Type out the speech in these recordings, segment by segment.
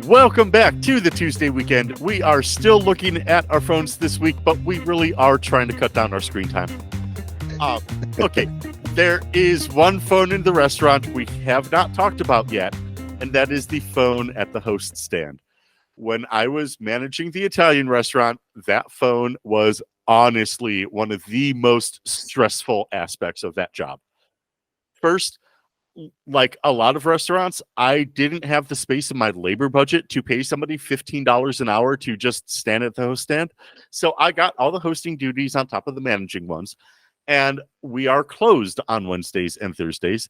Welcome back to the Tuesday weekend. We are still looking at our phones this week, but we really are trying to cut down our screen time. Okay, there is one phone in the restaurant we have not talked about yet, and that is the phone at the host stand. When I was managing the Italian restaurant, that phone was honestly one of the most stressful aspects of that job. First, like a lot of restaurants, I didn't have the space in my labor budget to pay somebody $15 an hour to just stand at the host stand. So I got all the hosting duties on top of the managing ones. And we are closed on Wednesdays and Thursdays.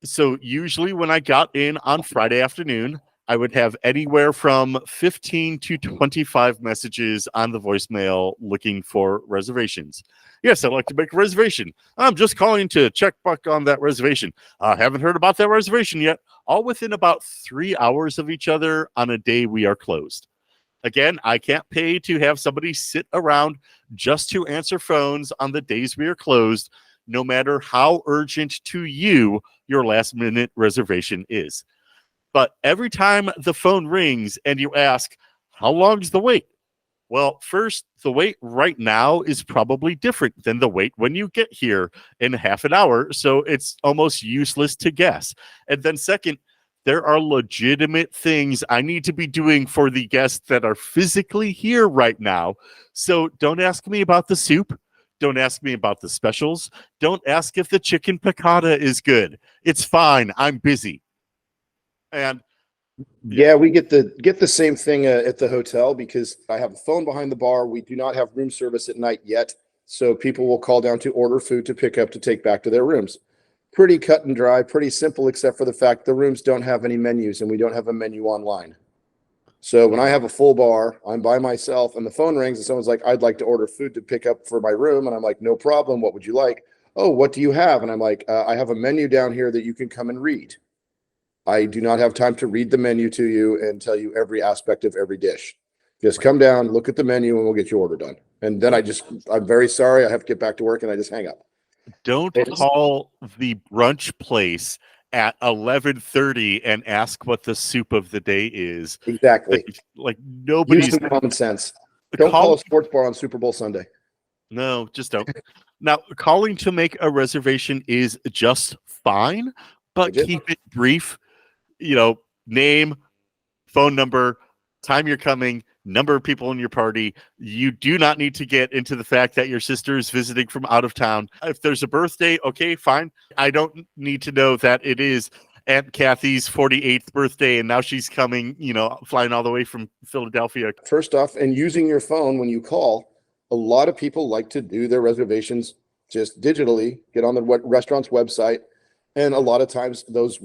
So usually when I got in on Friday afternoon, I would have anywhere from 15 to 25 messages on the voicemail looking for reservations. Yes, I'd like to make a reservation. I'm just calling to check back on that reservation. I haven't heard about that reservation yet. All within about 3 hours of each other on a day we are closed. Again, I can't pay to have somebody sit around just to answer phones on the days we are closed, no matter how urgent to you your last minute reservation is. But every time the phone rings and you ask, how long is the wait? Well, first, the wait right now is probably different than the wait when you get here in half an hour. So it's almost useless to guess. And then second, there are legitimate things I need to be doing for the guests that are physically here right now. So don't ask me about the soup. Don't ask me about the specials. Don't ask if the chicken piccata is good. It's fine. I'm busy. And yeah, we get the same thing at the hotel because I have a phone behind the bar. We do not have room service at night yet. So people will call down to order food to pick up to take back to their rooms. Pretty cut and dry, pretty simple, except for the fact the rooms don't have any menus and we don't have a menu online. So when I have a full bar, I'm by myself and the phone rings and someone's like, I'd like to order food to pick up for my room. And I'm like, no problem. What would you like? Oh, what do you have? And I'm like, I have a menu down here that you can come and read. I do not have time to read the menu to you and tell you every aspect of every dish. Just come down, look at the menu, and we'll get your order done. And then I'm very sorry. I have to get back to work and I just hang up. Don't call the brunch place at 11:30 and ask what the soup of the day is. Exactly. Like nobody's use some common sense. Don't call a sports bar on Super Bowl Sunday. No, just don't. Now, calling to make a reservation is just fine, but keep it brief. Name, phone number, time you're coming, number of people in your party. You do not need to get into the fact that your sister is visiting from out of town. If there's a birthday, okay, fine. I don't need to know that it is Aunt Kathy's 48th birthday and now she's coming, flying all the way from Philadelphia. First off, and using your phone when you call, a lot of people like to do their reservations just digitally, get on the restaurant's website. And a lot of times those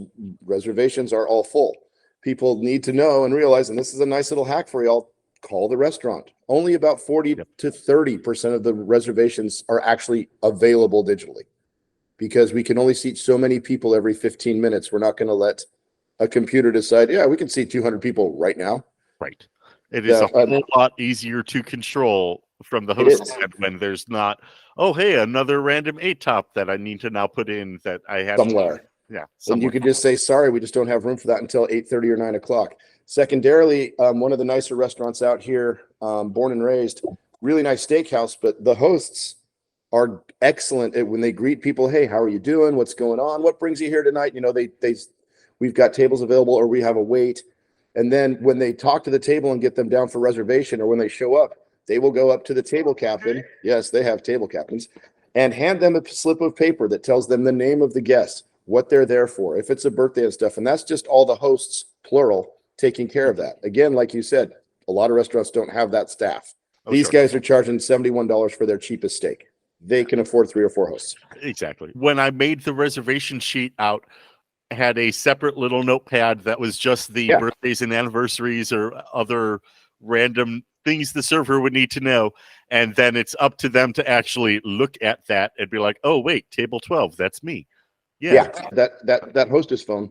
reservations are all full. People need to know and realize, and this is a nice little hack for y'all, call the restaurant. Only about 40 to 30% of the reservations are actually available digitally because we can only seat so many people every 15 minutes. We're not going to let a computer decide, yeah, we can seat 200 people right now. Right. It is a whole lot easier to control from the host end when there's not, oh, hey, another random 8-top that I need to now put in that I have somewhere. Somewhere. And you could just say, sorry, we just don't have room for that until 8:30 or 9 o'clock. Secondarily, one of the nicer restaurants out here, born and raised, really nice steakhouse, but the hosts are excellent at when they greet people. Hey, how are you doing? What's going on? What brings you here tonight? We've got tables available or we have a wait. And then when they talk to the table and get them down for reservation or when they show up, they will go up to the table captain. Yes, they have table captains and hand them a slip of paper that tells them the name of the guest, what they're there for, if it's a birthday and stuff. And that's just all the hosts, plural, taking care of that. Again, like you said, a lot of restaurants don't have that staff. These guys are charging $71 for their cheapest steak. They can afford 3 or 4 hosts. Exactly. When I made the reservation sheet out, I had a separate little notepad that was just the birthdays and anniversaries or other random things the server would need to know. And then it's up to them to actually look at that and be like, oh, wait, table 12, that's me. Yeah, that hostess phone.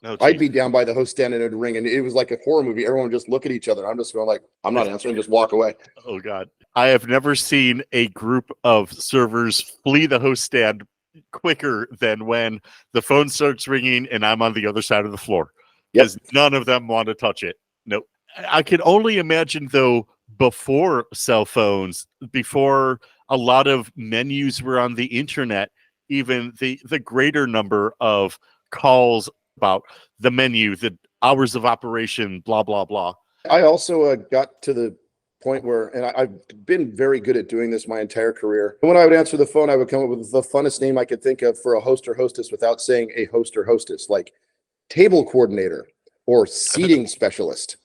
Oh, I'd be down by the host stand and it'd ring, and it was like a horror movie. Everyone would just look at each other. I'm just going like, I'm not answering, just walk away. Oh, God. I have never seen a group of servers flee the host stand quicker than when the phone starts ringing and I'm on the other side of the floor. because none of them want to touch it. Nope. I can only imagine, though, before cell phones, before a lot of menus were on the internet, even the greater number of calls about the menu, the hours of operation, blah, blah, blah. I also got to the point where, and I've been very good at doing this my entire career. When I would answer the phone, I would come up with the funnest name I could think of for a host or hostess without saying a host or hostess, like table coordinator or seating specialist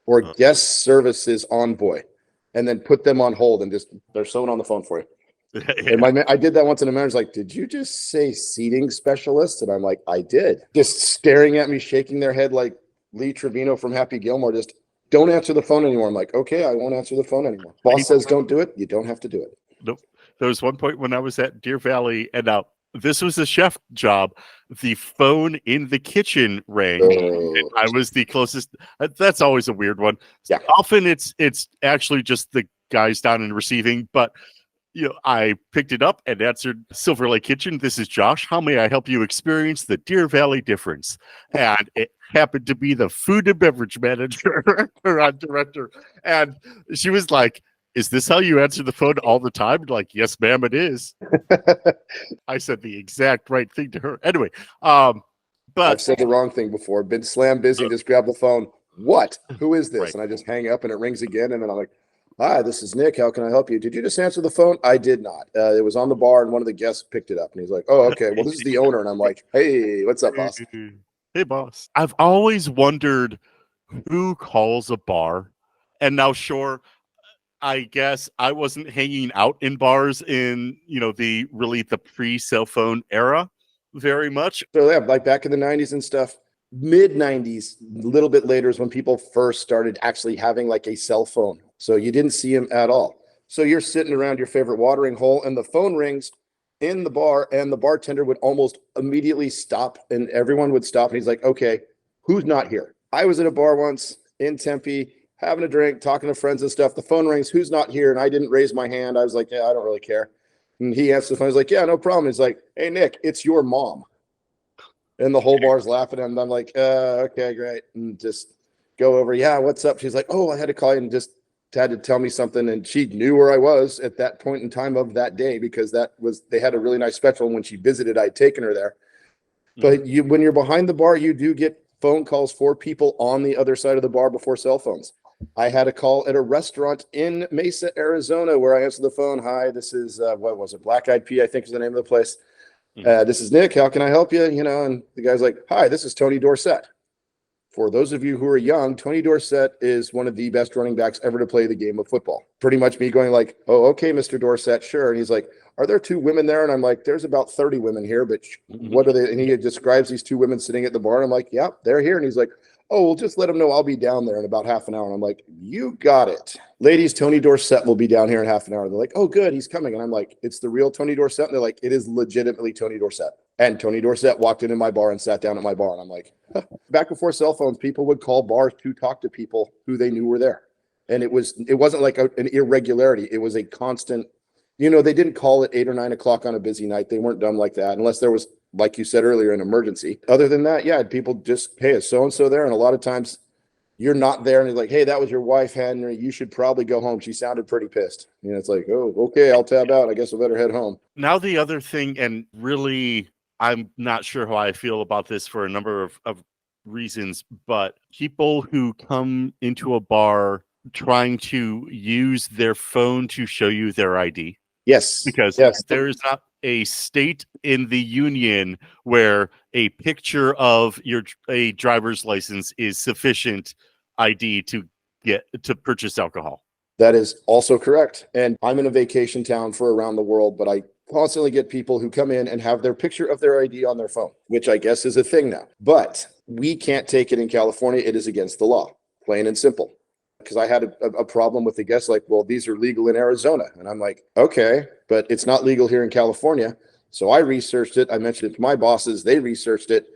or guest services envoy, and then put them on hold and just, there's someone on the phone for you. Yeah. And I did that once, and the manager's like, "Did you just say seating specialist?" And I'm like, "I did." Just staring at me, shaking their head like Lee Trevino from Happy Gilmore. Just don't answer the phone anymore. I'm like, "Okay, I won't answer the phone anymore." Boss says don't do it. You don't have to do it. Nope. There was one point when I was at Deer Valley, and this was a chef job. The phone in the kitchen rang. And I was the closest. That's always a weird one. Yeah. Often it's actually just the guys down in receiving, but I picked it up and answered Silver Lake Kitchen. This is Josh. How may I help you experience the Deer Valley difference? And it happened to be the food and beverage manager or director. And she was like, "Is this how you answer the phone all the time?" I'm like, "Yes, ma'am, it is." I said the exact right thing to her. Anyway, but I've said the wrong thing before. Been slam busy, just grab the phone. What? Who is this? Right. And I just hang up and it rings again. And then I'm like, "Hi, this is Nick. How can I help you?" "Did you just answer the phone?" "I did not. It was on the bar and one of the guests picked it up." And he's like, "Oh, okay. Well, this is the owner." And I'm like, "Hey, what's up, boss?" Hey, boss. I've always wondered who calls a bar. And now, sure, I guess I wasn't hanging out in bars in, the pre-cell phone era very much. So yeah, like back in the 90s and stuff, mid 90s, a little bit later is when people first started actually having like a cell phone. So you didn't see them at all. So you're sitting around your favorite watering hole and the phone rings in the bar and the bartender would almost immediately stop and everyone would stop. And he's like, "Okay, who's not here?" I was at a bar once in Tempe, having a drink, talking to friends and stuff. The phone rings, "Who's not here?" And I didn't raise my hand. I was like, "Yeah, I don't really care." And he answered the phone. He's like, "Yeah, no problem." He's like, "Hey, Nick, it's your mom." And the whole bar's laughing. And I'm like, "Okay, great." And just go over. "Yeah, what's up?" She's like, "Oh, I had to call you," and just had to tell me something. And she knew where I was at that point in time of that day because they had a really nice special. And when she visited, I'd taken her there. But when you're behind the bar, you do get phone calls for people on the other side of the bar before cell phones. I had a call at a restaurant in Mesa, Arizona, where I answered the phone. "Hi, this is what was it? Black Eyed Pea, I think is the name of the place. This is Nick. How can I help you?" And the guy's like, "Hi, this is Tony Dorsett." For those of you who are young, Tony Dorsett is one of the best running backs ever to play the game of football. Pretty much me going like, "Oh, okay, Mr. Dorsett, sure." And he's like, "Are there two women there?" And I'm like, "There's about 30 women here, but what are they?" And he describes these two women sitting at the bar. And I'm like, "Yeah, they're here." And he's like, "Oh, well, just let them know I'll be down there in about half an hour." And I'm like, "You got it. Ladies, Tony Dorsett will be down here in half an hour." They're like, "Oh, good, he's coming." And I'm like, "It's the real Tony Dorsett?" And they're like, "It is legitimately Tony Dorsett." And Tony Dorsett walked into my bar and sat down at my bar. And I'm like, back before cell phones, people would call bars to talk to people who they knew were there. And it wasn't like an irregularity. It was a constant, they didn't call at 8 or 9 o'clock on a busy night. They weren't dumb like that unless there was, like you said earlier, an emergency. Other than that, yeah, people just, "Hey, is so-and-so there?" And a lot of times you're not there and it's like, "Hey, that was your wife, Henry. You should probably go home. She sounded pretty pissed." It's like, "Oh, okay, I'll tab out. I guess I better head home." Now the other thing, and really, I'm not sure how I feel about this for a number of reasons, but people who come into a bar trying to use their phone to show you their ID. Yes. Because yes. there is not a state in the union where a picture of a driver's license is sufficient ID to purchase alcohol. That is also correct. And I'm in a vacation town for around the world, but I constantly get people who come in and have their picture of their ID on their phone, which I guess is a thing now. But we can't take it in California. It is against the law, plain and simple. Because I had a problem with the guests like, "Well, these are legal in Arizona." And I'm like, "Okay, but it's not legal here in California." So I researched it. I mentioned it to my bosses. They researched it.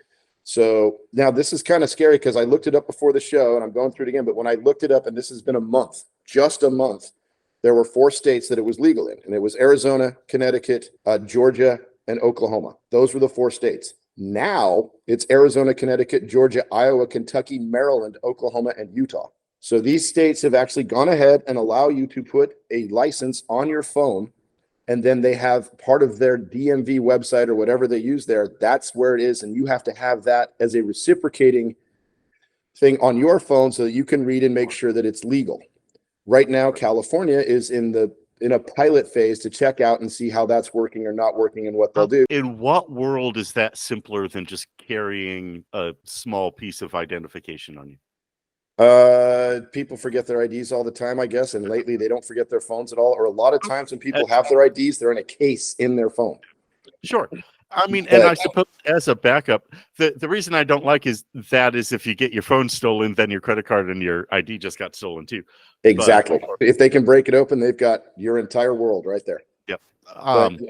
So now this is kind of scary because I looked it up before the show and I'm going through it again. But when I looked it up, and this has been a month, just a month, there were 4 states that it was legal in. And it was Arizona, Connecticut, Georgia, and Oklahoma. Those were the 4 states. Now it's Arizona, Connecticut, Georgia, Iowa, Kentucky, Maryland, Oklahoma, and Utah. So these states have actually gone ahead and allow you to put a license on your phone, and then they have part of their DMV website or whatever they use there. That's where it is, and you have to have that as a reciprocating thing on your phone so that you can read and make sure that it's legal. Right now, California is in a pilot phase to check out and see how that's working or not working and what they'll do. In what world is that simpler than just carrying a small piece of identification on you? People forget their IDs all the time, I guess, and lately they don't forget their phones at all. Or a lot of times when people have their IDs, they're in a case in their phone. Sure. I mean, and I suppose as a backup, the reason I don't like is if you get your phone stolen, then your credit card and your ID just got stolen too. Exactly. If they can break it open, they've got your entire world right there. Yep.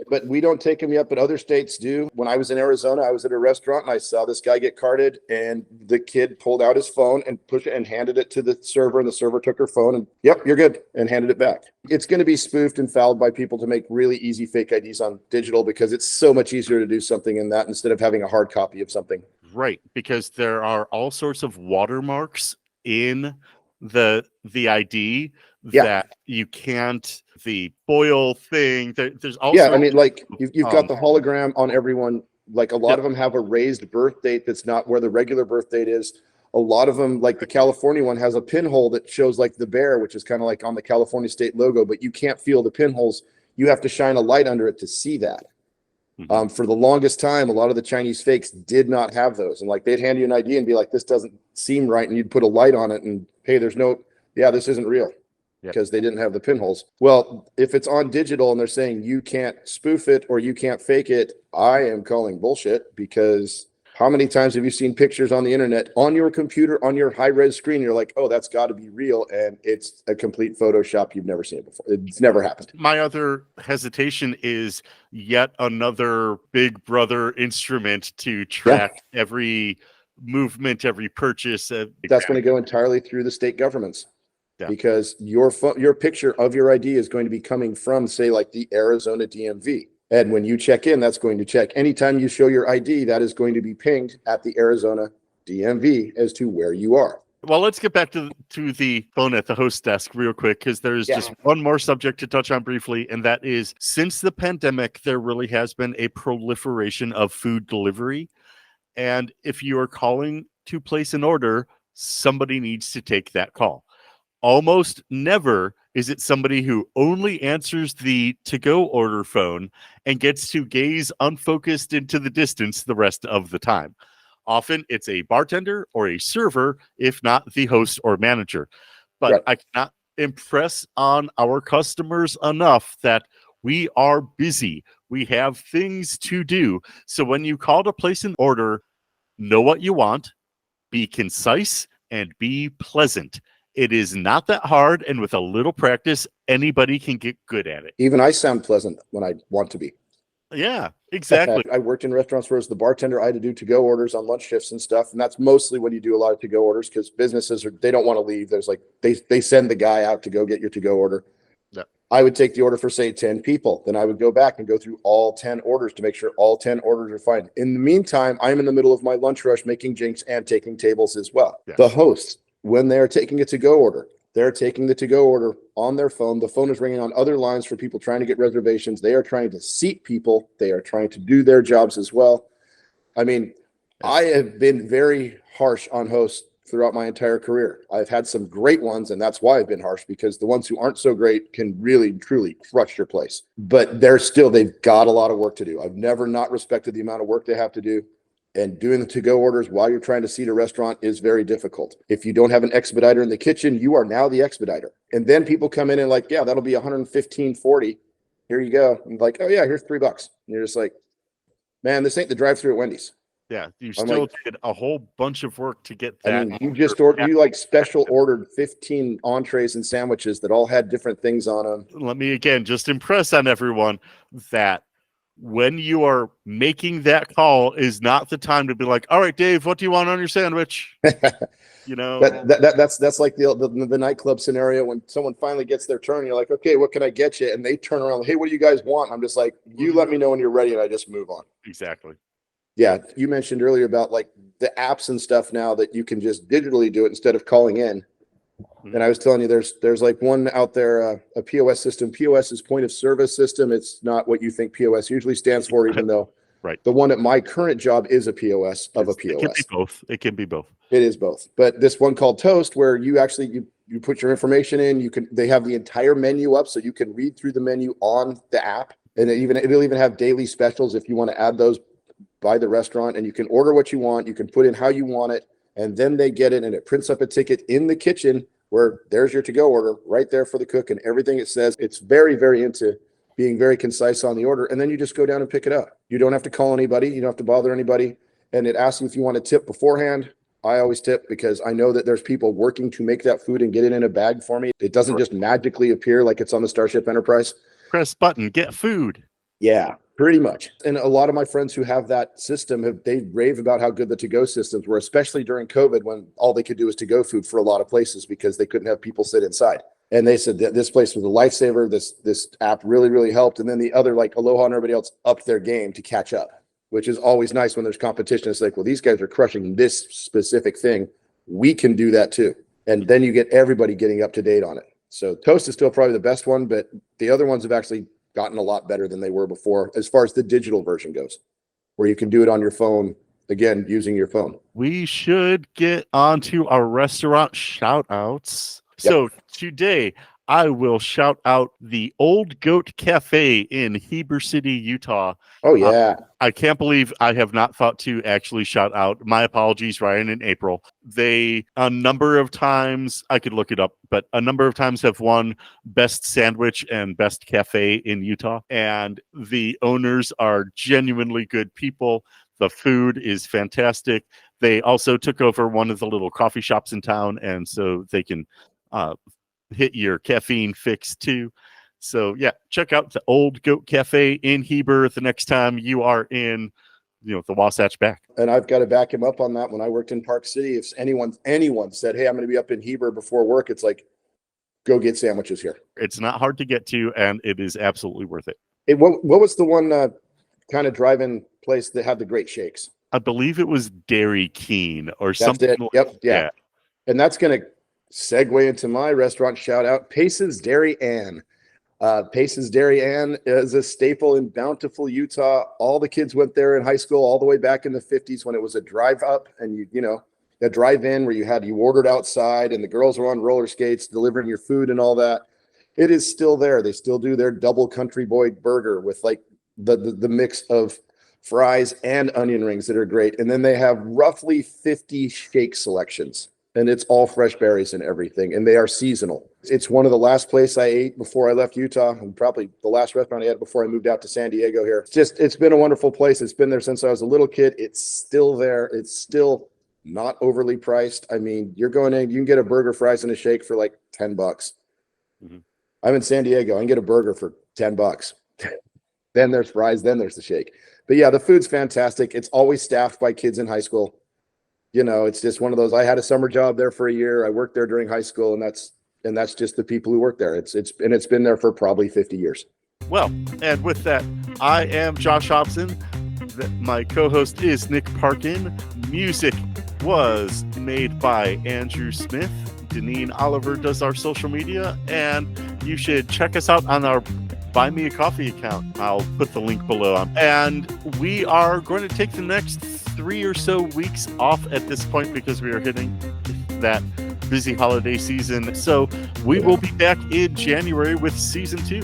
But we don't take them yet, but other states do. When I was in Arizona, I was at a restaurant and I saw this guy get carded, and the kid pulled out his phone and pushed it and handed it to the server, and the server took her phone and, yep, you're good, and handed it back. It's going to be spoofed and fouled by people to make really easy fake IDs on digital, because it's so much easier to do something in that instead of having a hard copy of something. Right, because there are all sorts of watermarks in the ID that you can't, the foil thing. There's also I mean, like you've got the hologram on everyone. Like a lot of them have a raised birth date that's not where the regular birth date is. A lot of them, like the California one, has a pinhole that shows like the bear, which is kind of like on the California state logo, but you can't feel the pinholes. You have to shine a light under it to see that. For the longest time, a lot of the Chinese fakes did not have those, and like they'd hand you an ID and be like, this doesn't seem right, and you'd put a light on it and, hey, this isn't real, because they didn't have the pinholes. Well, if it's on digital and they're saying you can't spoof it or you can't fake it, I am calling bullshit, because how many times have you seen pictures on the internet on your computer on your high-res screen? You're like, oh, that's got to be real, and it's a complete Photoshop. You've never seen it before. It's never happened. My other hesitation is yet another big brother instrument to track every movement, every purchase. That's going to go entirely through the state governments. Because your picture of your ID is going to be coming from, say, like the Arizona DMV. And when you check in, that's going to check. Anytime you show your ID, that is going to be pinged at the Arizona DMV as to where you are. Well, let's get back to the phone at the host desk real quick, because there's just one more subject to touch on briefly, and that is, since the pandemic, there really has been a proliferation of food delivery. And if you are calling to place an order, somebody needs to take that call. Almost never is it somebody who only answers the to-go order phone and gets to gaze unfocused into the distance the rest of the time. Often it's a bartender or a server, if not the host or manager. But I cannot impress on our customers enough that we are busy. We have things to do. So when you call to place an order, know what you want, be concise, and be pleasant. It is not that hard, and with a little practice, anybody can get good at it. Even I sound pleasant when I want to be. Yeah, exactly. I worked in restaurants where as the bartender, I had to do to-go orders on lunch shifts and stuff, and that's mostly when you do a lot of to-go orders, because businesses they don't want to leave. There's like they send the guy out to go get your to-go order. Yeah. I would take the order for, say, 10 people. Then I would go back and go through all 10 orders to make sure all 10 orders are fine. In the meantime, I'm in the middle of my lunch rush making drinks and taking tables as well. Yeah. The hosts, when they're taking a to-go order, they're taking the to-go order on their phone. The phone is ringing on other lines for people trying to get reservations. They are trying to seat people. They are trying to do their jobs as well. I mean, I have been very harsh on hosts throughout my entire career. I've had some great ones, and that's why I've been harsh, because the ones who aren't so great can really, truly crush your place. But they've got a lot of work to do. I've never not respected the amount of work they have to do. And doing the to-go orders while you're trying to seat a restaurant is very difficult. If you don't have an expediter in the kitchen, you are now the expediter. And then people come in and like, yeah, that'll be $115.40. Here you go. And like, oh yeah, here's $3. And you're just like, man, this ain't the drive-through at Wendy's. Yeah, you still did a whole bunch of work to get that. I mean, you like special ordered 15 entrees and sandwiches that all had different things on them. Let me again just impress on everyone that when you are making that call is not the time to be like, all right, Dave, what do you want on your sandwich? You know, that's like the nightclub scenario when someone finally gets their turn. You're like, okay, what can I get you? And they turn around, hey, what do you guys want? I'm just like, you let me know when you're ready, and I just move on. Exactly. Yeah, you mentioned earlier about like the apps and stuff now that you can just digitally do it instead of calling in. And I was telling you, there's like one out there, a POS system. POS is point of service system. It's not what you think POS usually stands for, even though Right. the one at my current job is a POS of a POS. It can be both. It can be both. It is both. But this one called Toast, where you actually you put your information in, they have the entire menu up so you can read through the menu on the app. And it'll even have daily specials if you want to add those by the restaurant, and you can order what you want, you can put in how you want it, and then they get it and it prints up a ticket in the kitchen where there's your to-go order right there for the cook and everything it says. It's very, very into being very concise on the order, and then you just go down and pick it up. You don't have to call anybody, you don't have to bother anybody, and it asks you if you want to tip beforehand. I always tip because I know that there's people working to make that food and get it in a bag for me. It doesn't just magically appear like it's on the Starship Enterprise. Press button, get food. Yeah, pretty much. And a lot of my friends who have that system, they rave about how good the to-go systems were, especially during COVID when all they could do was to-go food for a lot of places because they couldn't have people sit inside. And they said that this place was a lifesaver. This app really, really helped. And then the other, like Aloha and everybody else, upped their game to catch up, which is always nice when there's competition. It's like, well, these guys are crushing this specific thing. We can do that too. And then you get everybody getting up to date on it. So Toast is still probably the best one, but the other ones have actually gotten a lot better than they were before as far as the digital version goes, where you can do it on your phone, again, using your phone. We should get on to our restaurant shout outs. Yep. So today I will shout out the Old Goat Cafe in Heber City, Utah. Oh, yeah. I can't believe I have not thought to actually shout out. My apologies, Ryan and April. They, a number of times, I could look it up, but a number of times have won Best Sandwich and Best Cafe in Utah. And the owners are genuinely good people. The food is fantastic. They also took over one of the little coffee shops in town, and so they can hit your caffeine fix too. So yeah, check out the Old Goat Cafe in Heber the next time you are in, the Wasatch back. And I've got to back him up on that. When I worked in Park City, if anyone said, hey, I'm going to be up in Heber before work, it's like, go get sandwiches here. It's not hard to get to, and it is absolutely worth it. What was the one kind of drive-in place that had the great shakes? I believe it was Dairy Keen or That's something. it. Yep. Yeah. And that's going to segue into my restaurant shout out, Pace's Dairy Ann. Pace's Dairy Ann is a staple in Bountiful, Utah. All the kids went there in high school all the way back in the 50s when it was a drive up and a drive in where you ordered outside and the girls were on roller skates delivering your food and all that. It is still there. They still do their double country boy burger with like the mix of fries and onion rings that are great. And then they have roughly 50 shake selections. And it's all fresh berries and everything. And they are seasonal. It's one of the last places I ate before I left Utah, and probably the last restaurant I had before I moved out to San Diego here. It's been a wonderful place. It's been there since I was a little kid. It's still there. It's still not overly priced. I mean, you're going in, you can get a burger, fries, and a shake for like $10. Mm-hmm. I'm in San Diego. I can get a burger for $10. Then there's fries, then there's the shake. But yeah, the food's fantastic. It's always staffed by kids in high school. It's just one of those. I had a summer job there for a year. I worked there during high school, and that's just the people who work there. It's been there for probably 50 years. Well, and with that, I am Josh Hobson. My co-host is Nick Parkin. Music was made by Andrew Smith. Deneen Oliver does our social media, and you should check us out on our Buy Me a Coffee account. I'll put the link below. And we are going to take the next 3 or so weeks off at this point because we are hitting that busy holiday season. So we will be back in January with season 2.